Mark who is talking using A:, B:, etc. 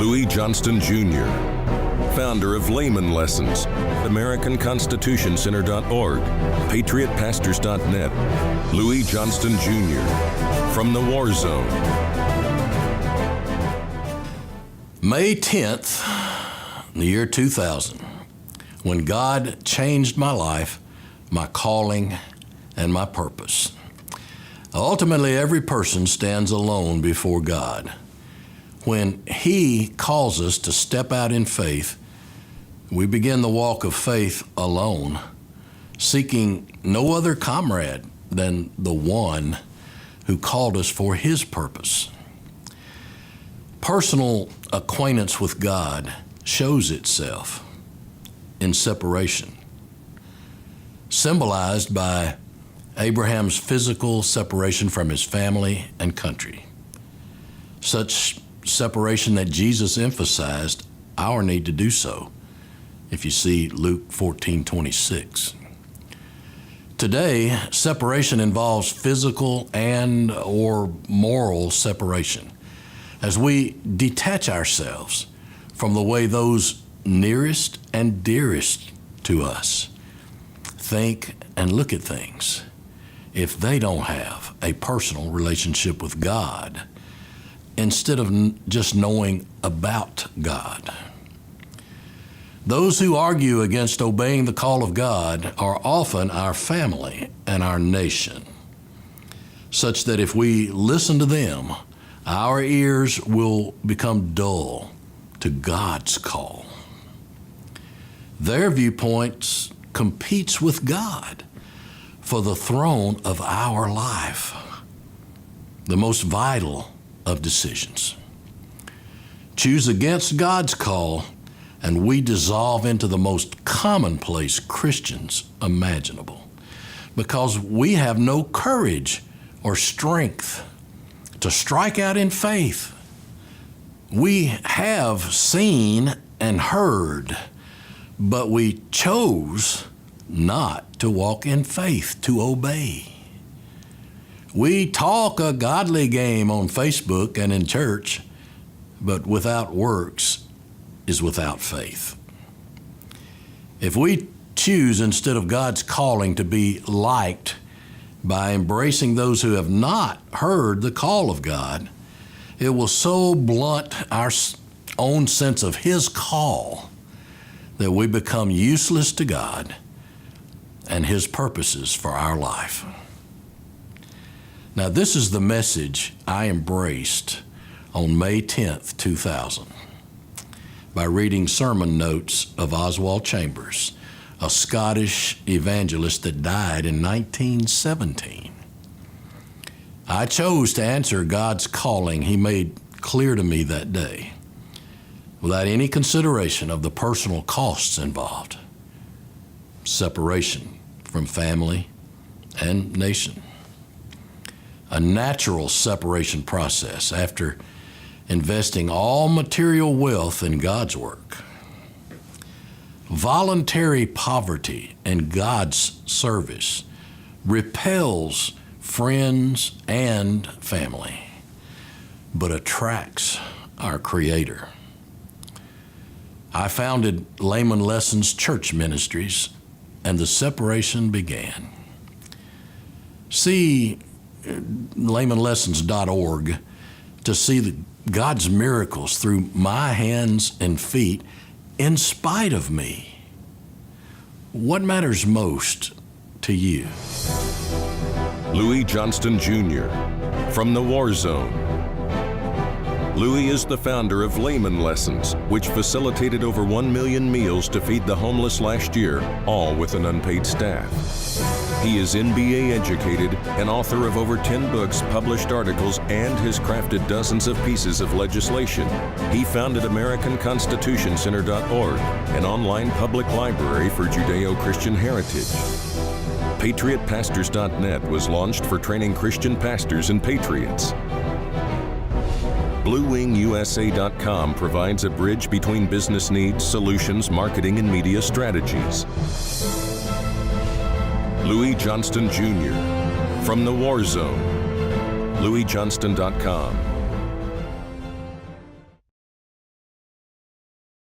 A: Louis Johnston Jr., founder of Layman Lessons, AmericanConstitutionCenter.org, PatriotPastors.net. Louis Johnston Jr. from the War Zone.
B: May 10th, the year 2000, when God changed my life, my calling, and my purpose. Ultimately, every person stands alone before God. When He calls us to step out in faith, we begin the walk of faith alone, seeking no other comrade than the one who called us for His purpose. Personal acquaintance with God shows itself in separation, symbolized by Abraham's physical separation from his family and country. Such separation that Jesus emphasized our need to do so, if you see Luke 14:26. Today, separation involves physical and or moral separation, as we detach ourselves from the way those nearest and dearest to us think and look at things if they don't have a personal relationship with God, instead of just knowing about God. Those who argue against obeying the call of God are often our family and our nation, such that if we listen to them, our ears will become dull to God's call. Their viewpoints competes with God for the throne of our life, the most vital of decisions. Choose against God's call, and we dissolve into the most commonplace Christians imaginable, because we have no courage or strength to strike out in faith. We have seen and heard, but we chose not to walk in faith, to obey. We talk a godly game on Facebook and in church, but without works is without faith. If we choose, instead of God's calling, to be liked by embracing those who have not heard the call of God, it will so blunt our own sense of His call that we become useless to God and His purposes for our life. Now, this is the message I embraced on May 10th, 2000, by reading sermon notes of Oswald Chambers, a Scottish evangelist that died in 1917. I chose to answer God's calling He made clear to me that day, without any consideration of the personal costs involved. Separation from family and nation. A natural separation process after investing all material wealth in God's work. Voluntary poverty in God's service repels friends and family, but attracts our Creator. I founded Layman Lessons Church Ministries, and the separation began. See laymanlessons.org to see God's miracles through my hands and feet in spite of me. What matters most to you?
A: Louis Johnston Jr. from the War Zone. Louis is the founder of Layman Lessons, which facilitated over 1 million meals to feed the homeless last year, all with an unpaid staff. He is NBA educated and author of over 10 books, published articles, and has crafted dozens of pieces of legislation. He founded AmericanConstitutionCenter.org, an online public library for Judeo-Christian heritage. PatriotPastors.net was launched for training Christian pastors and patriots. BlueWingUSA.com provides a bridge between business needs, solutions, marketing, and media strategies. Louis Johnston Jr. from the War Zone. LouisJohnston.com.